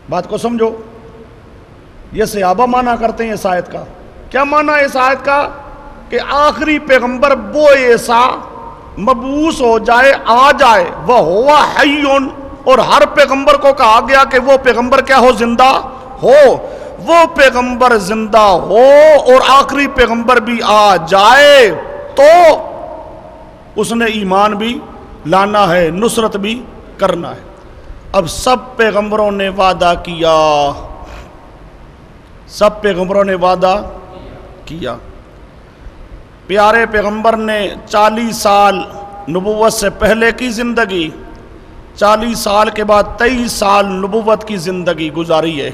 بات کو سمجھو. یہ صحابہ مانا کرتے ہیں اس آیت کا. کیا مانا ہے اس آیت کا؟ کہ آخری پیغمبر وہ ایسا مبعوث ہو جائے، آ جائے، وہ ہوا حیون، اور ہر پیغمبر کو کہا گیا کہ وہ پیغمبر کیا ہو؟ زندہ ہو. وہ پیغمبر زندہ ہو اور آخری پیغمبر بھی آ جائے تو اس نے ایمان بھی لانا ہے، نصرت بھی کرنا ہے. اب سب پیغمبروں نے وعدہ کیا، سب پیغمبروں نے وعدہ کیا. پیارے پیغمبر نے 40 سال نبوت سے پہلے کی زندگی، 40 سال کے بعد 23 سال نبوت کی زندگی گزاری ہے.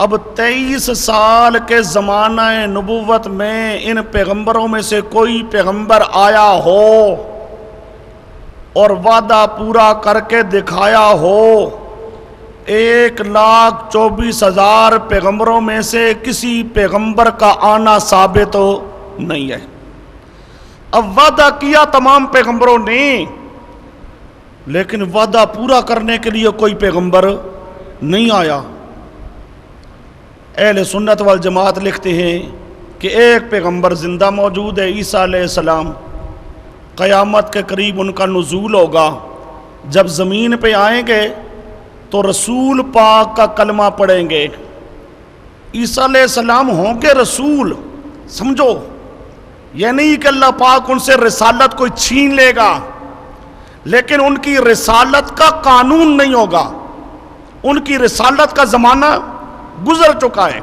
اب 23 سال کے زمانہ نبوت میں ان پیغمبروں میں سے کوئی پیغمبر آیا ہو اور وعدہ پورا کر کے دکھایا ہو. 1,24,000 پیغمبروں میں سے کسی پیغمبر کا آنا ثابت نہیں ہے. اب وعدہ کیا تمام پیغمبروں نے، لیکن وعدہ پورا کرنے کے لیے کوئی پیغمبر نہیں آیا. اہل سنت والجماعت لکھتے ہیں کہ ایک پیغمبر زندہ موجود ہے، عیسیٰ علیہ السلام. قیامت کے قریب ان کا نزول ہوگا. جب زمین پہ آئیں گے تو رسول پاک کا کلمہ پڑھیں گے. عیسیٰ علیہ السلام ہوں گے رسول. سمجھو، یہ نہیں کہ اللہ پاک ان سے رسالت کوئی چھین لے گا، لیکن ان کی رسالت کا قانون نہیں ہوگا. ان کی رسالت کا زمانہ گزر چکا ہے.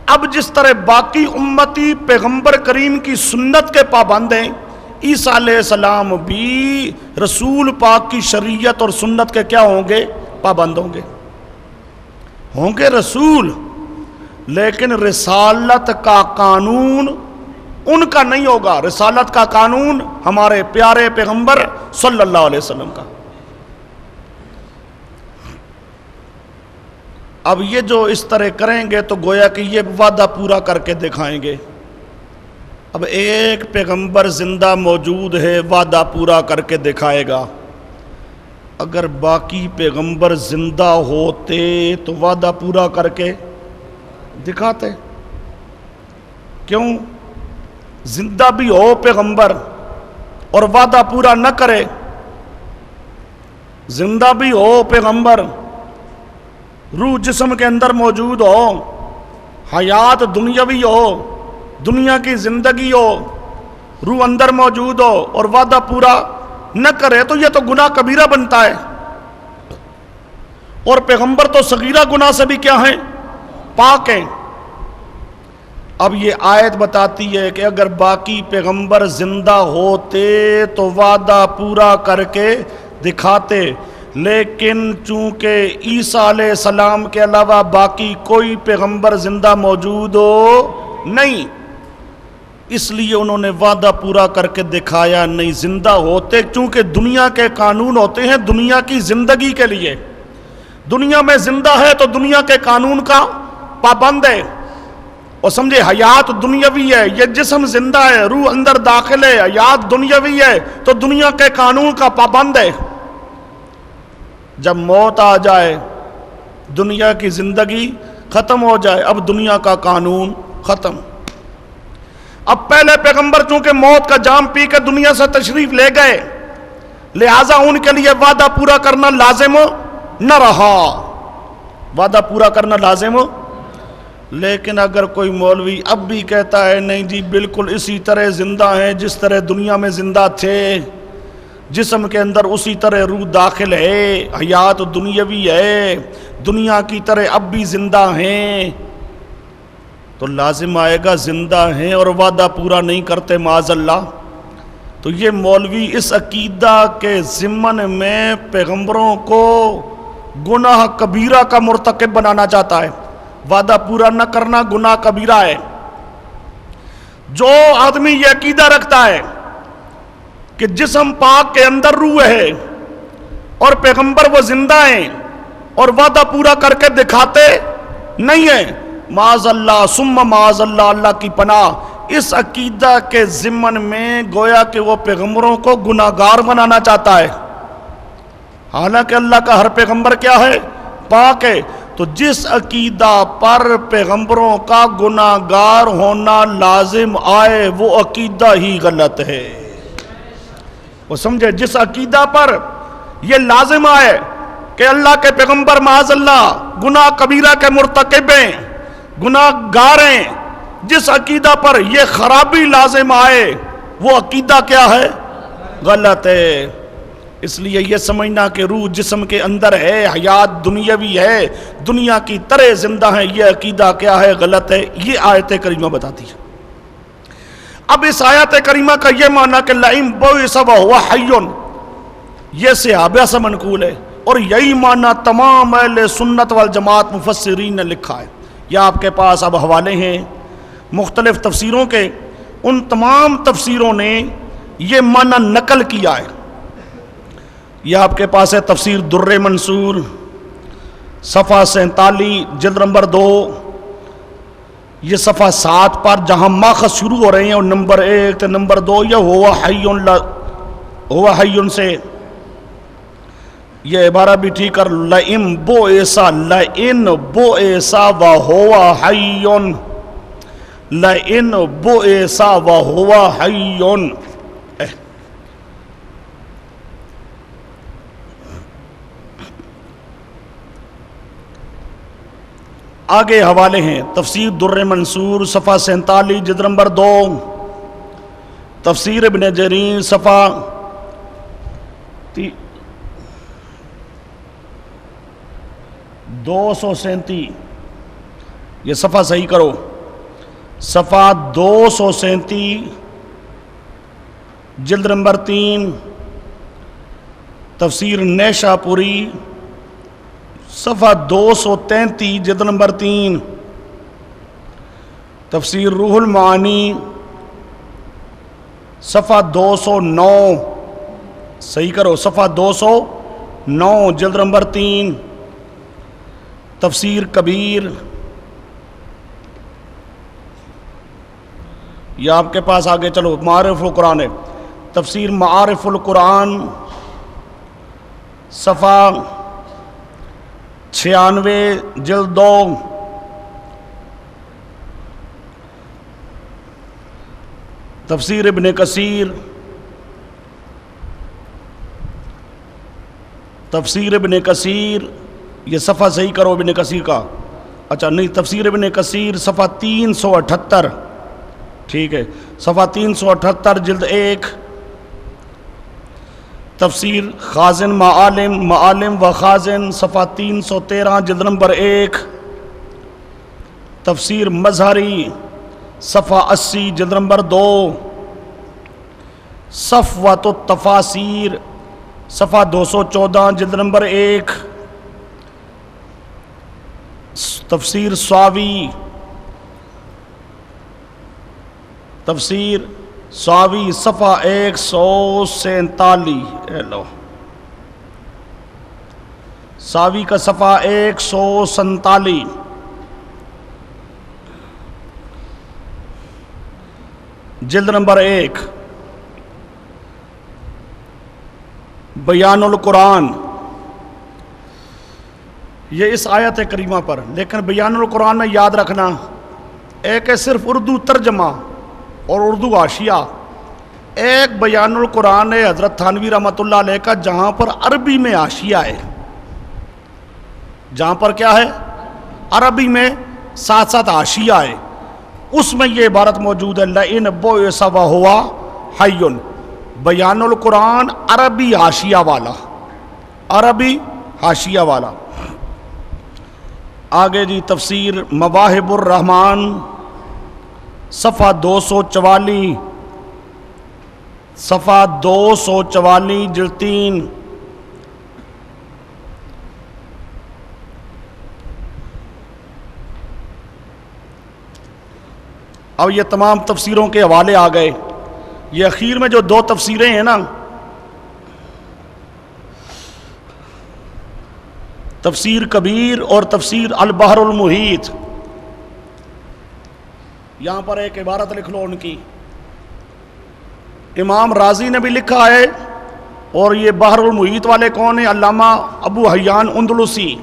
اب جس طرح باقی امتی پیغمبر کریم کی سنت کے پابند ہیں، عیسیٰ علیہ السلام بھی رسول پاک کی شریعت اور سنت کے کیا ہوں گے؟ پابند ہوں گے رسول، لیکن رسالت کا قانون ان کا نہیں ہوگا. رسالت کا قانون ہمارے پیارے پیغمبر صلی اللہ علیہ وسلم کا. اب یہ جو اس طرح کریں گے تو گویا کہ یہ وعدہ پورا کر کے دکھائیں گے. اب ایک پیغمبر زندہ موجود ہے، وعدہ پورا کر کے دکھائے گا. اگر باقی پیغمبر زندہ ہوتے تو وعدہ پورا کر کے دکھاتے. کیوں؟ زندہ بھی ہو پیغمبر اور وعدہ پورا نہ کرے. زندہ بھی ہو پیغمبر، روح جسم کے اندر موجود ہو، حیات دنیاوی ہو، دنیا کی زندگی ہو، روح اندر موجود ہو اور وعدہ پورا نہ کرے تو یہ تو گناہ کبیرہ بنتا ہے. اور پیغمبر تو صغیرہ گناہ سے بھی کیا ہیں؟ پاک ہیں. اب یہ آیت بتاتی ہے کہ اگر باقی پیغمبر زندہ ہوتے تو وعدہ پورا کر کے دکھاتے، لیکن چونکہ عیسیٰ علیہ السلام کے علاوہ باقی کوئی پیغمبر زندہ موجود ہو نہیں، اس لیے انہوں نے وعدہ پورا کر کے دکھایا نہیں. زندہ ہوتے، چونکہ دنیا کے قانون ہوتے ہیں دنیا کی زندگی کے لیے. دنیا میں زندہ ہے تو دنیا کے قانون کا پابند ہے. اور سمجھے، حیات دنیاوی ہے، یہ جسم زندہ ہے، روح اندر داخل ہے، حیات دنیاوی ہے تو دنیا کے قانون کا پابند ہے. جب موت آ جائے، دنیا کی زندگی ختم ہو جائے، اب دنیا کا قانون ختم. اب پہلے پیغمبر چونکہ موت کا جام پی کے دنیا سے تشریف لے گئے، لہذا ان کے لیے وعدہ پورا کرنا لازم نہ رہا. وعدہ پورا کرنا لازم. لیکن اگر کوئی مولوی اب بھی کہتا ہے نہیں جی بالکل اسی طرح زندہ ہیں جس طرح دنیا میں زندہ تھے، جسم کے اندر اسی طرح روح داخل ہے، حیات دنیاوی ہے، دنیا کی طرح اب بھی زندہ ہیں، تو لازم آئے گا زندہ ہیں اور وعدہ پورا نہیں کرتے معاذ اللہ. تو یہ مولوی اس عقیدہ کے ضمن میں پیغمبروں کو گناہ کبیرہ کا مرتکب بنانا چاہتا ہے. وعدہ پورا نہ کرنا گناہ کبیرہ ہے. جو آدمی یہ عقیدہ رکھتا ہے کہ جسم پاک کے اندر روح ہے اور پیغمبر وہ زندہ ہیں اور وعدہ پورا کر کے دکھاتے نہیں ہیں، معاذ اللہ ثم معاذ اللہ، اللہ کی پناہ، اس عقیدہ کے ضمن میں گویا کہ وہ پیغمبروں کو گناہگار بنانا چاہتا ہے. حالانکہ اللہ کا ہر پیغمبر کیا ہے؟ پاک ہے، تو جس عقیدہ پر پیغمبروں کا گناہگار ہونا لازم آئے وہ عقیدہ ہی غلط ہے۔ وہ سمجھے، جس عقیدہ پر یہ لازم آئے کہ اللہ کے پیغمبر معاذ اللہ گناہ کبیرہ کے مرتکب ہیں، گناہ گار ہیں، جس عقیدہ پر یہ خرابی لازم آئے وہ عقیدہ کیا ہے؟ غلط ہے۔ اس لیے یہ سمجھنا کہ روح جسم کے اندر ہے، حیات دنیاوی ہے، دنیا کی طرح زندہ ہے، یہ عقیدہ کیا ہے؟ غلط ہے۔ یہ آیت کریمہ بتاتی ہے۔ اب اس آیت کریمہ کا یہ معنی کہ لئن بعث وہو حی، یہ صحابہ سے منقول ہے، اور یہی معنی تمام اہل سنت والجماعت مفسرین نے لکھا ہے۔ یہ آپ کے پاس اب حوالے ہیں مختلف تفسیروں کے، ان تمام تفسیروں نے یہ معنی نقل کیا ہے۔ یہ آپ کے پاس ہے تفسیر در منصور صفحہ 47 جلد نمبر 2، یہ صفحہ 7 پر جہاں ماخذ شروع ہو رہے ہیں، اور نمبر 1 نمبر 2 یہ ہوا حی سے یہ عبارہ بھی ٹھیک کر، لئن بعث وہو حی، لئن بعث وہو حی۔ آگے حوالے ہیں تفسیر در منصور صفحہ 47 جلد نمبر 2، تفسیر ابن جریر صفحہ 237، یہ صفحہ صحیح کرو، صفحہ 237 جلد نمبر 3، تفسیر نیشا پوری صفحہ 233 جلد نمبر 3، تفسیر روح المعانی صفحہ 209، صحیح کرو، صفحہ 209 جلد نمبر 3، تفسیر کبیر، یہ آپ کے پاس آگے چلو معارف القرآن ہے، تفسیر معارف القرآن صفحہ 96 جلد 2، تفسیر ابن کثیر، تفسیر ابن کثیر، یہ صفحہ صحیح کرو ابن کثیر کا، اچھا نہیں، تفسیر ابن کثیر صفحہ 378، ٹھیک ہے، صفحہ 378 جلد 1، تفسیر خازن معالم و خازن صفحہ 313 جلد نمبر 1، تفسیر مظہری صفحہ 80 جلد نمبر 2، صفوۃ التفاسیر صفحہ 214 جلد نمبر 1، تفسیر ساوی، تفسیر ساوی صفحہ 147، لو ساوی کا صفحہ 147، جلد نمبر 1، بیان القرآن، یہ اس آیت کریمہ پر، لیکن بیان القرآن میں یاد رکھنا ایک ہے صرف اردو ترجمہ اور اردو حاشیہ، ایک بیان القرآن ہے حضرت تھانوی رحمۃ اللہ علیہ کا جہاں پر عربی میں حاشیہ ہے، جہاں پر کیا ہے؟ عربی میں ساتھ ساتھ حاشیہ ہے، اس میں یہ عبارت موجود ہے لئن بعث وہو حی، بیان القرآن عربی حاشیہ والا، عربی حاشیہ والا۔ آگے جی تفسیر مواہب الرحمن صفحہ 244، صفحہ 244 جلد 3، اب یہ تمام تفسیروں کے حوالے آ گئے۔ یہ اخیر میں جو 2 تفسیریں ہیں نا، تفسیر کبیر اور تفسیر البحر المحیط، یہاں پر ایک عبارت لکھ لو ان کی، امام رازی نے بھی لکھا ہے، اور یہ بحر المحیط والے کون ہیں؟ علامہ ابو حیان اندلسی،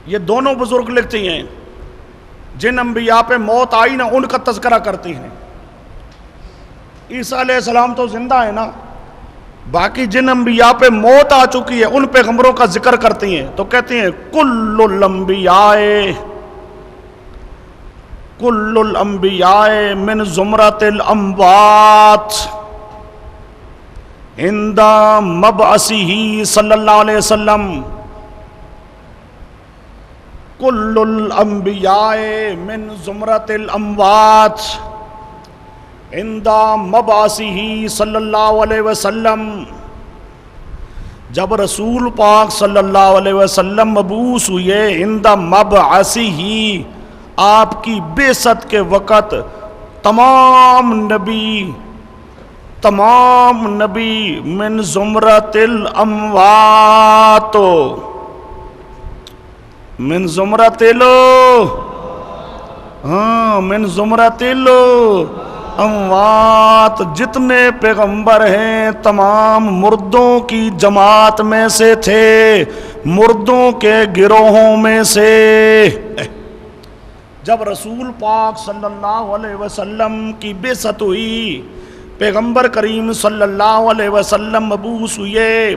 یہ دونوں بزرگ لکھتے ہیں جن انبیاء پہ موت آئی نا ان کا تذکرہ کرتے ہیں. عیسیٰ علیہ السلام تو زندہ ہے نا, باقی جن انبیاء پہ موت آ چکی ہے ان پیغمبروں کا ذکر کرتے ہیں تو کہتے ہیں کل الانبیاء من زمرۃ الاموات عند مبعثہ صلی اللہ علیہ وسلم. کل الانبیاء من زمرۃ الاموات عند مبعثہ صلی اللہ علیہ وسلم. جب رسول پاک صلی اللہ علیہ وسلم مبعوث ہوئے عند مبعثہ, آپ کی بعثت کے وقت تمام نبی من زمرۃ الاموات, من زمرۃ الاموات, جتنے پیغمبر ہیں تمام مردوں کی جماعت میں سے تھے, مردوں کے گروہوں میں سے. جب رسول پاک صلی اللہ علیہ وسلم کی بعثت ہوئی, پیغمبر کریم صلی اللہ علیہ وسلم مبعوث ہوئے,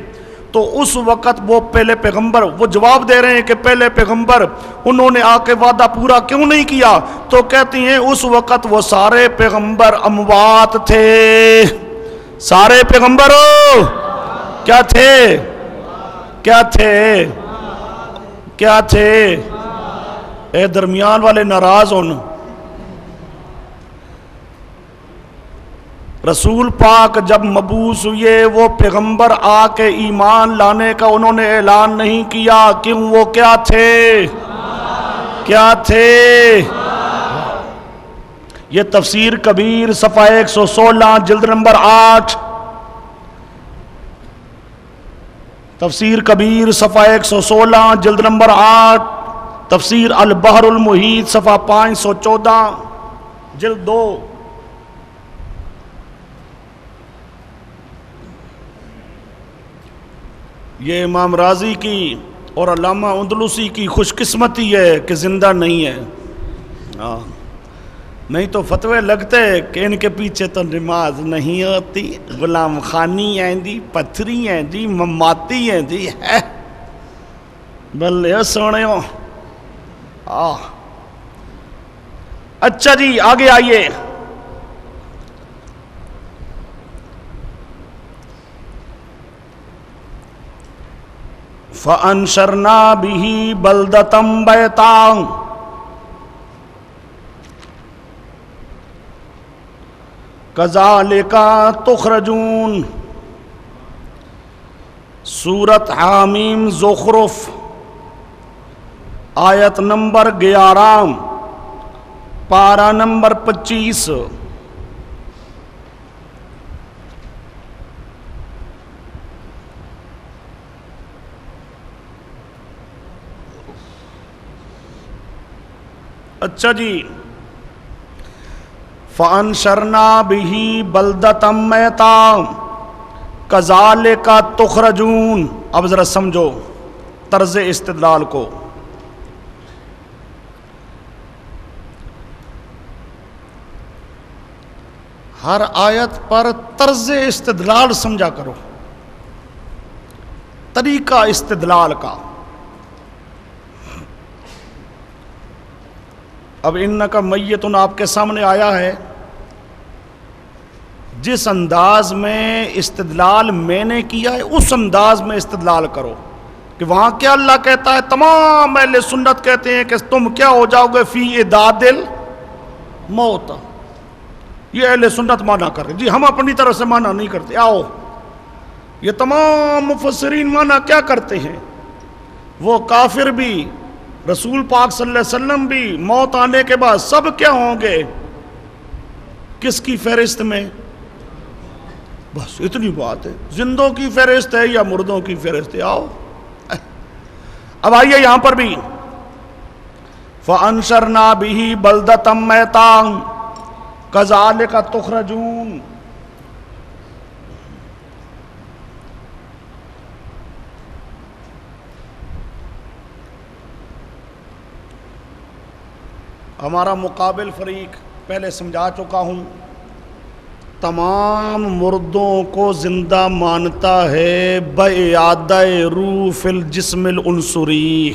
تو اس وقت وہ پہلے پیغمبر, وہ جواب دے رہے ہیں کہ پہلے پیغمبر انہوں نے آ کے وعدہ پورا کیوں نہیں کیا, تو کہتی ہیں اس وقت وہ سارے پیغمبر اموات تھے. سارے پیغمبر کیا تھے؟ کیا تھے؟ اے درمیان والے ناراض ہون. رسول پاک جب مبعوث ہوئے وہ پیغمبر آ کے ایمان لانے کا انہوں نے اعلان نہیں کیا, کیوں؟ وہ کیا تھے؟ یہ تفسیر کبیر صفحہ 116 جلد نمبر 8, تفسیر کبیر صفحہ 116 جلد نمبر 8, تفسیر البحر المحیط صفحہ 514 جلد 2. یہ امام راضی کی اور علامہ اندلسی کی خوش قسمتی ہے کہ زندہ نہیں ہے, نہیں تو فتوے لگتے کہ ان کے پیچھے تو نماز نہیں ہوتی, غلام خانی ہیں جی, پتھری ہیں جی, مماتی ہیں جی. ہے بلے سونے ہو. اچھا جی آگے آئیے. فَأَنشَرْنَا بِهِ بَلْدَةً بَيْتًا كَذَلِكَ تُخْرَجُونَ. سورۃ حامیم زخرف آیت نمبر 11 پارہ نمبر 25. اچھا جی, فَأَنشَرْنَا بِهِ بَلْدَةً مَيْتًا كَذَلِكَ تُخْرَجُونَ. اب ذرا سمجھو طرز استدلال کو. ہر آیت پر طرز استدلال سمجھا کرو, طریقہ استدلال کا. اب انکا میتن آپ کے سامنے آیا ہے, جس انداز میں استدلال میں نے کیا ہے اس انداز میں استدلال کرو. کہ وہاں کیا اللہ کہتا ہے؟ تمام اہل سنت کہتے ہیں کہ تم کیا ہو جاؤ گے فی اعداد الموت. یہ اہل سنت مانا کر رہے, جی ہم اپنی طرف سے مانا نہیں کرتے. آؤ, یہ تمام مفسرین مانا کیا کرتے ہیں؟ وہ کافر بھی, رسول پاک صلی اللہ علیہ وسلم بھی, موت آنے کے بعد سب کیا ہوں گے؟ کس کی فہرست میں؟ بس اتنی بات ہے. زندوں کی فہرست ہے یا مردوں کی فہرست ہے؟ آؤ اب آئیے یہاں پر بھی. فَأَنشَرْنَا بِهِ بَلْدَةً مَيْتًا كَذَلِكَ تُخْرَجُونَ. ہمارا مقابل فریق پہلے سمجھا چکا ہوں، تمام مردوں کو زندہ مانتا ہے بِإِعَادَةِ روح فی الجسم العنصری۔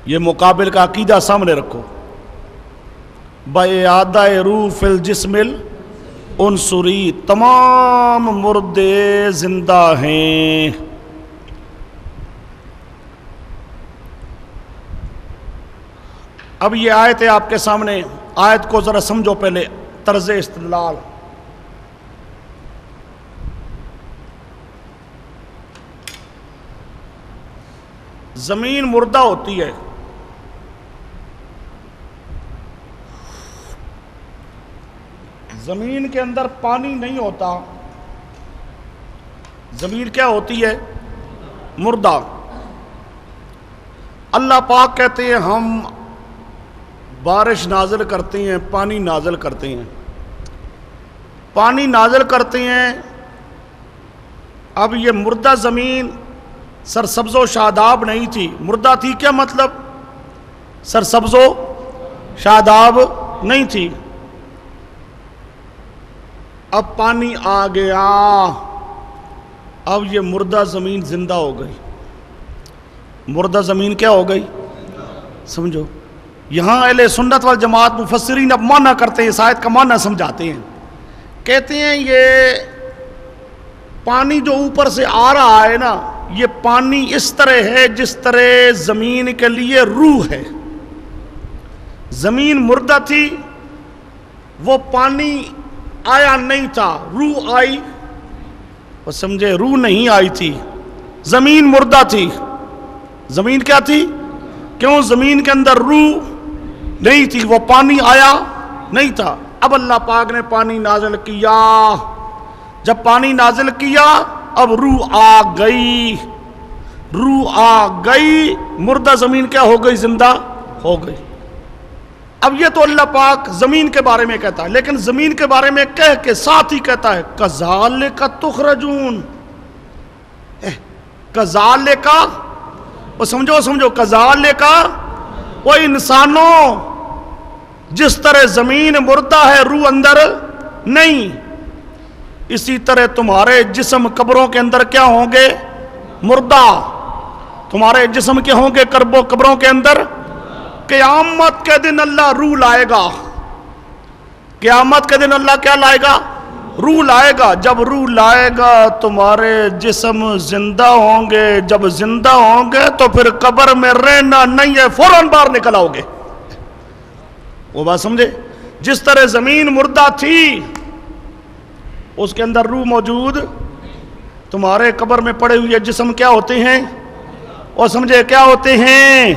یہ مقابل کا عقیدہ سامنے رکھو، بِإِعَادَةِ روح فی الجسم العنصری، تمام مردے زندہ ہیں۔ اب یہ آیت ہے آپ کے سامنے، آیت کو ذرا سمجھو پہلے، طرز استدلال۔ زمین مردہ ہوتی ہے، زمین کے اندر پانی نہیں ہوتا، زمین کیا ہوتی ہے؟ مردہ۔ اللہ پاک کہتے ہیں ہم بارش نازل کرتے ہیں، پانی نازل کرتے ہیں، پانی نازل کرتے ہیں۔ اب یہ مردہ زمین سرسبز و شاداب نہیں تھی، مردہ تھی، کیا مطلب؟ سرسبز و شاداب نہیں تھی۔ اب پانی آ گیا، اب یہ مردہ زمین زندہ ہو گئی۔ مردہ زمین کیا ہو گئی؟ سمجھو، یہاں اہل سنت والجماعت مفسرین اب معنی کرتے ہیں، اس آیت کا معنی سمجھاتے ہیں، کہتے ہیں یہ پانی جو اوپر سے آ رہا ہے نا، یہ پانی اس طرح ہے جس طرح زمین کے لیے روح ہے۔ زمین مردہ تھی، وہ پانی آیا نہیں تھا، روح آئی، وہ سمجھے روح نہیں آئی تھی، زمین مردہ تھی۔ زمین کیا تھی؟ کیوں؟ زمین کے اندر روح نہیں تھی، وہ پانی آیا نہیں تھا۔ اب اللہ پاک نے پانی نازل کیا، جب پانی نازل کیا اب روح آ گئی، روح آ گئی، مردہ زمین کیا ہو گئی؟ زندہ ہو گئی۔ اب یہ تو اللہ پاک زمین کے بارے میں کہتا ہے، لیکن زمین کے بارے میں کہہ کے ساتھ ہی کہتا ہے کذالک تخرجون، کذالک، وہ سمجھو کذالک، وہ انسانوں جس طرح زمین مردہ ہے، روح اندر نہیں، اسی طرح تمہارے جسم قبروں کے اندر کیا ہوں گے؟ مردہ۔ تمہارے جسم کے ہوں گے قبروں کے اندر۔ قیامت کے دن اللہ روح لائے گا، قیامت کے دن اللہ کیا لائے گا؟ روح لائے گا۔ جب روح لائے گا تمہارے جسم زندہ ہوں گے، جب زندہ ہوں گے تو پھر قبر میں رہنا نہیں ہے، فوراً باہر نکل آؤ گے۔ وہ بات سمجھے؟ جس طرح زمین مردہ تھی، اس کے اندر روح موجود، تمہارے قبر میں پڑے ہوئے جسم کیا ہوتے ہیں؟ اور سمجھے کیا ہوتے ہیں؟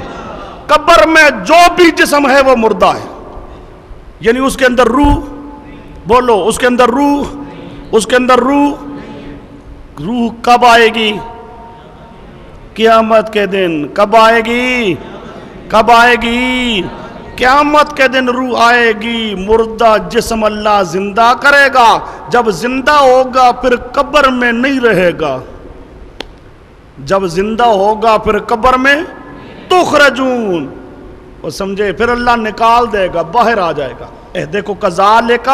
قبر میں جو بھی جسم ہے وہ مردہ ہے، یعنی اس کے اندر روح، بولو اس کے اندر روح، اس کے اندر روح۔ روح کب آئے گی؟ قیامت کے دن۔ کب آئے گی؟ کب آئے گی؟ قیامت کے دن روح آئے گی، مردہ جسم اللہ زندہ کرے گا، جب زندہ ہوگا پھر قبر میں نہیں رہے گا، جب زندہ ہوگا پھر قبر میں تخرجون، وہ سمجھے، پھر اللہ نکال دے گا، باہر آ جائے گا۔ دیکھو کذالک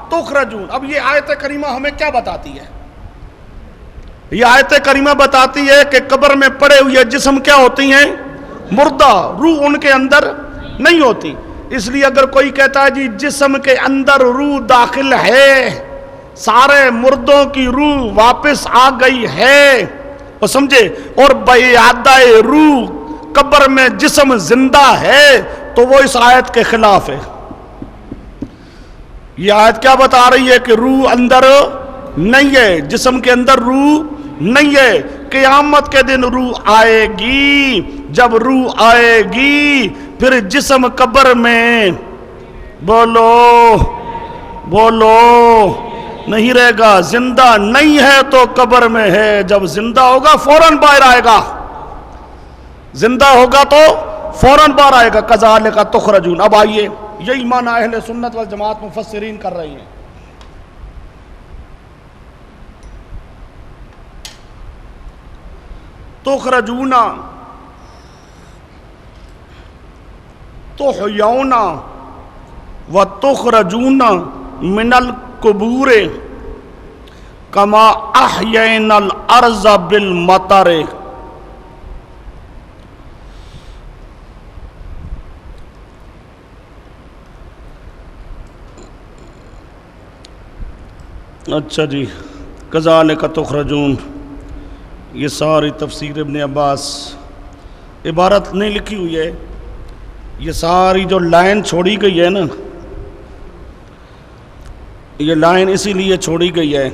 تخرجون۔ اب یہ آیت کریمہ ہمیں کیا بتاتی ہے؟ یہ آیت کریمہ بتاتی ہے کہ قبر میں پڑے ہوئے جسم کیا ہوتی ہیں؟ مردہ، روح ان کے اندر نہیں ہوتی۔ اس لیے اگر کوئی کہتا ہے جی جسم کے اندر روح داخل ہے، سارے مردوں کی روح واپس آ گئی ہے، وہ سمجھے، اور بِإِعَادَةِ روح قبر میں جسم زندہ ہے، تو وہ اس آیت کے خلاف ہے۔ یہ آیت کیا بتا رہی ہے؟ کہ روح اندر نہیں ہے، جسم کے اندر روح نہیں ہے۔ قیامت کے دن روح آئے گی، جب روح آئے گی پھر جسم قبر میں، بولو بولو، نہیں رہے گا، زندہ نہیں ہے تو قبر میں ہے، جب زندہ ہوگا فوراً باہر آئے گا، زندہ ہوگا تو فوراً باہر آئے گا۔ کذالک تخرجون۔ اب آئیے، یہی معنی اہل سنت والجماعت مفسرین کر رہی ہیں۔ تخرجون، تحیون و تخرجون من القبور کما احیینا الارض بالمطر. اچھا جی، کذالک تخرجون، یہ ساری تفسیر ابن عباس، عبارت نہیں لکھی ہوئی ہے، یہ ساری جو لائن چھوڑی گئی ہے نا، یہ لائن اسی لیے چھوڑی گئی ہے.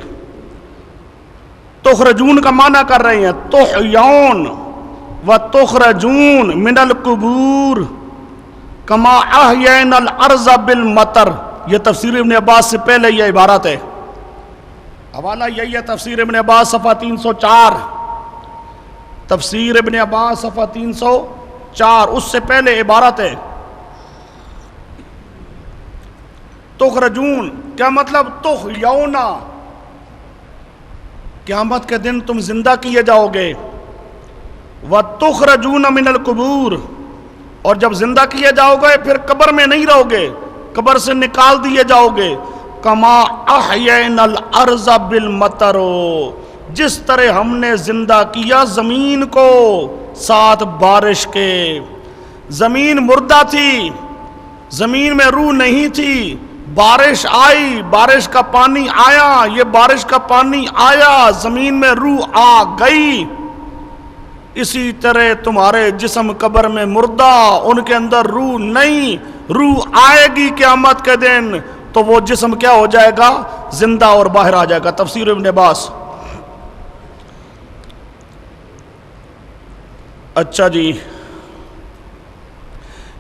تخرجون کا معنی کر رہے ہیں تحیون و تخرجون من القبور کما احیینا الارض بالمطر. یہ تفسیر ابن عباس سے پہلے یہ عبارت ہے، حوالہ یہی ہے تفسیر ابن عباس صفحہ 304. تفسیر ابن عباس صفحہ 304، اس سے پہلے عبارت ہے. تخرجون کیا مطلب؟ تحیونا، قیامت کے دن تم زندہ کیے جاؤ گے. وَتُخْرَجُونَ مِنَ الْقُبُورِ، اور جب زندہ کیے جاؤ گے پھر قبر میں نہیں رہو گے، قبر سے نکال دیے جاؤ گے. کما احیینا الارض بالمطر، جس طرح ہم نے زندہ کیا زمین کو ساتھ بارش کے. زمین مردہ تھی، زمین میں روح نہیں تھی، بارش آئی، بارش کا پانی آیا، یہ بارش کا پانی آیا، زمین میں روح آ گئی. اسی طرح تمہارے جسم قبر میں مردہ، ان کے اندر روح نہیں، روح آئے گی قیامت کے دن تو وہ جسم کیا ہو جائے گا؟ زندہ اور باہر آ جائے گا. تفسیر ابن عباس. اچھا جی،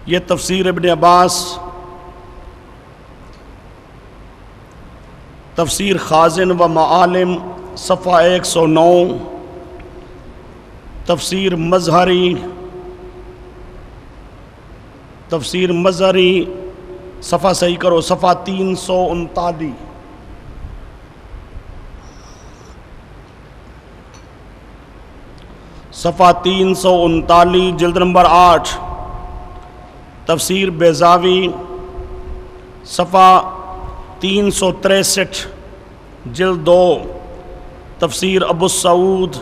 یہ تفسیر ابن عباس، تفسیر خازن و معالم صفحہ 109، تفسیر مظہری، تفسیر مظہری صفحہ صحیح کرو، صفحہ 339. صفحہ 339 جلد نمبر 8. تفسیر بیضاوی صفحہ 363 جلد 2. تفسیر ابو السعود،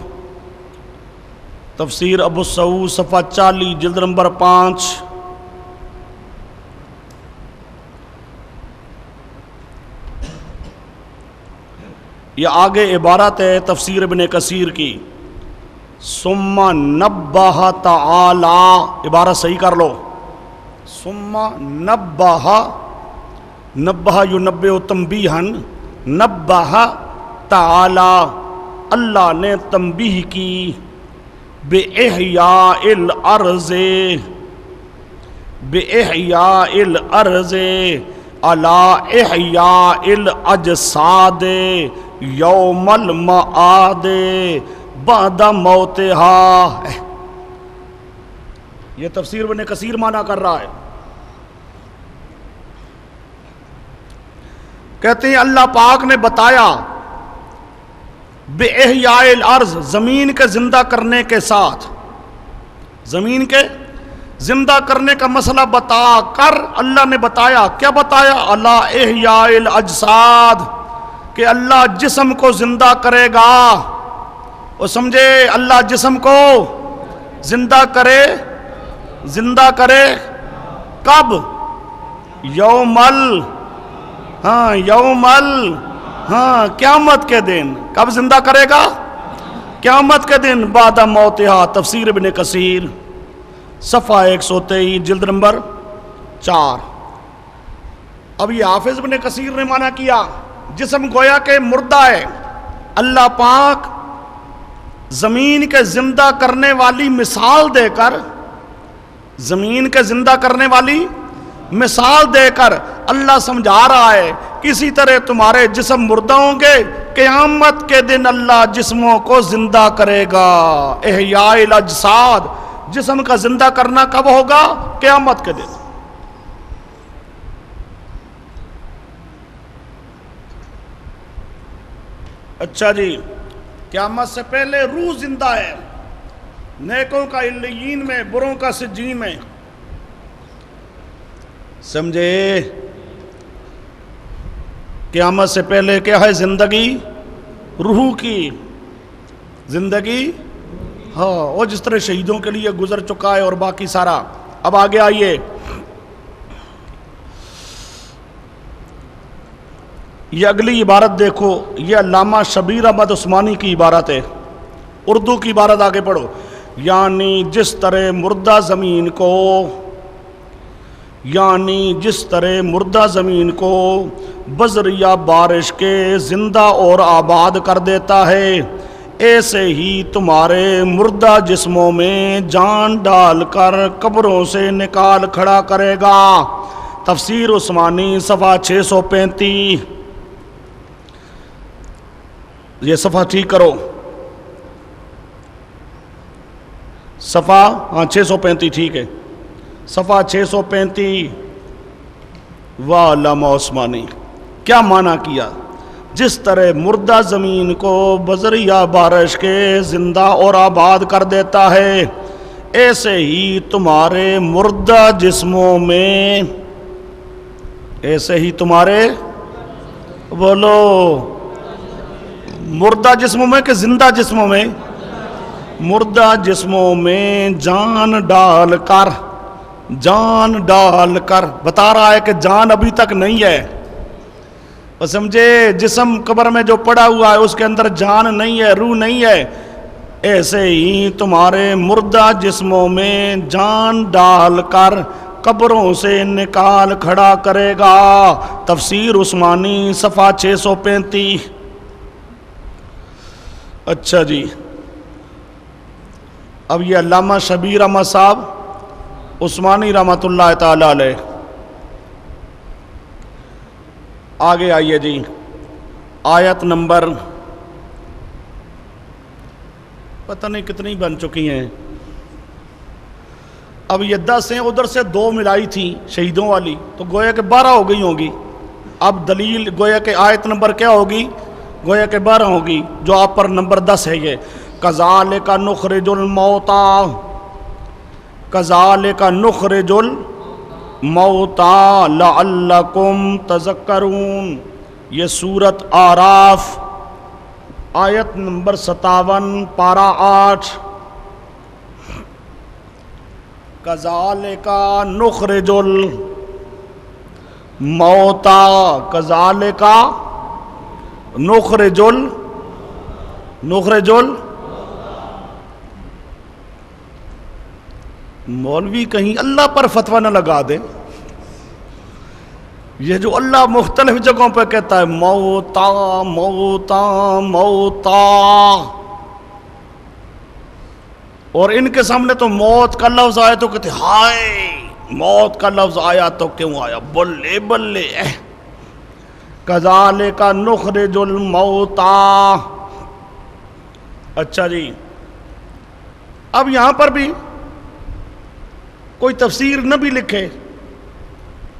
تفسیر ابو السعود صفحہ 40 جلد نمبر 5. یہ آگے عبارت ہے تفسیر ابن کثیر کی. ثم نبہ تعالی، عبارت صحیح کر لو. ثم نبہ، نبہ ینبہ تنبیہا، نبہ تعالی، اللہ نے تنبیہ کی. بِإِحْيَاءِ الْأَرْضِ، بِإِحْيَاءِ الْأَرْضِ عَلَىٰ إِحْيَاءِ الْأَجْسَادِ یوم المعاد بعد موتها. یہ تفسیر ابن کثیر معنی کر رہا ہے. کہتے ہیں اللہ پاک نے بتایا بِإِحْيَاءِ الْأَرْضِ، زمین کے زندہ کرنے کے ساتھ، زمین کے زندہ کرنے کا مسئلہ بتا کر اللہ نے بتایا. کیا بتایا؟ عَلَىٰ إِحْيَاءِ الْأَجْسَادِ، کہ اللہ جسم کو زندہ کرے گا. اور سمجھے، اللہ جسم کو زندہ کرے، زندہ کرے کب؟ قیامت کے دن. کب زندہ کرے گا؟ قیامت کے دن. بعد موتہا، تفسیر ابن کثیر صفحہ 123 جلد نمبر 4. اب یہ حافظ ابن کثیر نے معنی کیا جسم گویا کہ مردہ ہے. اللہ پاک زمین کے زندہ کرنے والی مثال دے کر، زمین کے زندہ کرنے والی مثال دے کر اللہ سمجھا رہا ہے کسی طرح تمہارے جسم مردہ ہوں گے، قیامت کے دن اللہ جسموں کو زندہ کرے گا. احیاء الاجساد، جسم کا زندہ کرنا کب ہوگا؟ قیامت کے دن. اچھا جی، قیامت سے پہلے روح زندہ ہے، نیکوں کا علیین میں، بروں کا سجین میں. سمجھے؟ قیامت سے پہلے کیا ہے؟ زندگی روح کی زندگی، ہاں، اور جس طرح شہیدوں کے لیے گزر چکا ہے اور باقی سارا۔ اب آگے آئیے، یہ اگلی عبارت دیکھو، یہ علامہ شبیر احمد عثمانی کی عبارت ہے، اردو کی عبارت آگے پڑھو۔ یعنی جس طرح مردہ زمین کو، یعنی جس طرح مردہ زمین کو بذریعہ بارش کے زندہ اور آباد کر دیتا ہے، ایسے ہی تمہارے مردہ جسموں میں جان ڈال کر قبروں سے نکال کھڑا کرے گا۔ تفسیر عثمانی صفحہ 635۔ یہ صفحہ ٹھیک کرو، صفحہ 635 ٹھیک ہے، صفحہ 635۔ واہ علامہ عثمانی، کیا معنی کیا؟ جس طرح مردہ زمین کو بذریعہ بارش کے زندہ اور آباد کر دیتا ہے، ایسے ہی تمہارے مردہ جسموں میں، ایسے ہی تمہارے، بولو، مردہ جسموں میں کہ زندہ جسموں میں؟ مردہ جسموں میں جان ڈال کر، جان ڈال کر بتا رہا ہے کہ جان ابھی تک نہیں ہے، اور سمجھے؟ جسم قبر میں جو پڑا ہوا ہے اس کے اندر جان نہیں ہے، روح نہیں ہے، ایسے ہی تمہارے مردہ جسموں میں جان ڈال کر قبروں سے نکال کھڑا کرے گا۔ تفسیر عثمانی صفحہ 635۔ اچھا جی، اب یہ علامہ شبیر احمد صاحب عثمانی رحمۃ اللہ تعالی علیہ، آگے آئیے جی، آیت نمبر پتہ نہیں کتنی بن چکی ہیں، اب یہ 10 ہیں، ادھر سے 2 ملائی تھی شہیدوں والی، تو گویا کہ 12 ہو گئی ہوں گی۔ اب دلیل گویا کہ آیت نمبر کیا ہوگی؟ گویا کہ 12 ہوگی، جو آپ پر نمبر 10 ہے۔ یہ کذالک نخرج الموتیٰ، کذالک نخرج الموتیٰ لعلکم تذکرون، یہ سورۃ اعراف آیت نمبر 57 پارہ 8۔ کذالک نخرج الموتیٰ، کذالک نخرج مولوی کہیں اللہ پر فتویٰ نہ لگا دے، یہ جو اللہ مختلف جگہوں پہ کہتا ہے موتا موتا موتا، اور ان کے سامنے تو موت کا لفظ آیا تو کہتے ہائے، موت کا لفظ آیا تو کیوں آیا، بلے بلے۔ کذالک نخرج الموتیٰ۔ اچھا جی، اب یہاں پر بھی کوئی تفسیر نہ بھی لکھے،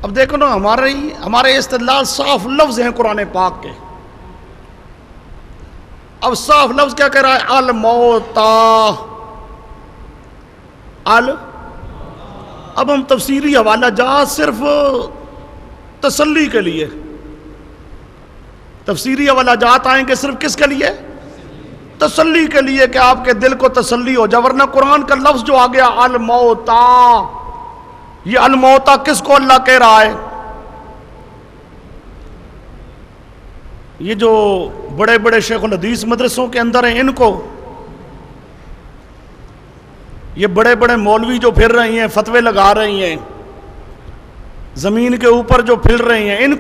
اب دیکھو نا، ہمارے استدلال صاف لفظ ہیں قرآن پاک کے۔ اب صاف لفظ کیا کہہ رہا ہے؟ الموتیٰ، اب ہم تفسیری حوالہ جات صرف تسلی کے لیے، تفسیری حوالہ جات آئیں گے صرف کس کے لیے؟ تسلی کے لیے، کہ آپ کے دل کو تسلی ہو جائے، ورنہ قرآن کا لفظ جو آ گیا الموتیٰ، یہ الموتیٰ کس کو اللہ کہہ رہا ہے؟ یہ جو بڑے بڑے شیخ الحدیث مدرسوں کے اندر ہیں، ان کو، یہ بڑے بڑے مولوی جو پھر رہی ہیں، فتوے لگا رہی ہیں، زمین کے اوپر جو پھر رہی ہیں، ان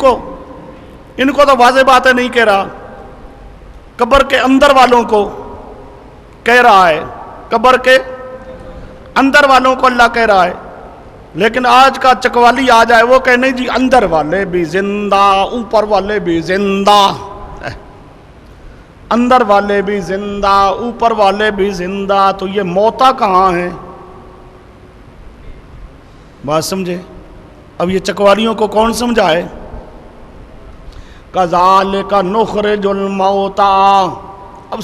کو تو واضح بات ہے نہیں کہہ رہا، قبر کے اندر والوں کو کہہ رہا ہے، قبر کے اندر والوں کو اللہ کہہ رہا ہے۔ لیکن آج کا چکوالی آ جائے، وہ کہے نہیں جی اندر والے بھی زندہ، اوپر والے بھی زندہ، اندر والے بھی زندہ، اوپر والے بھی زندہ، تو یہ موتا کہاں ہے؟ بات سمجھے؟ اب یہ چکوالیوں کو کون سمجھائے؟ کذالک نخرج الموتیٰ، اب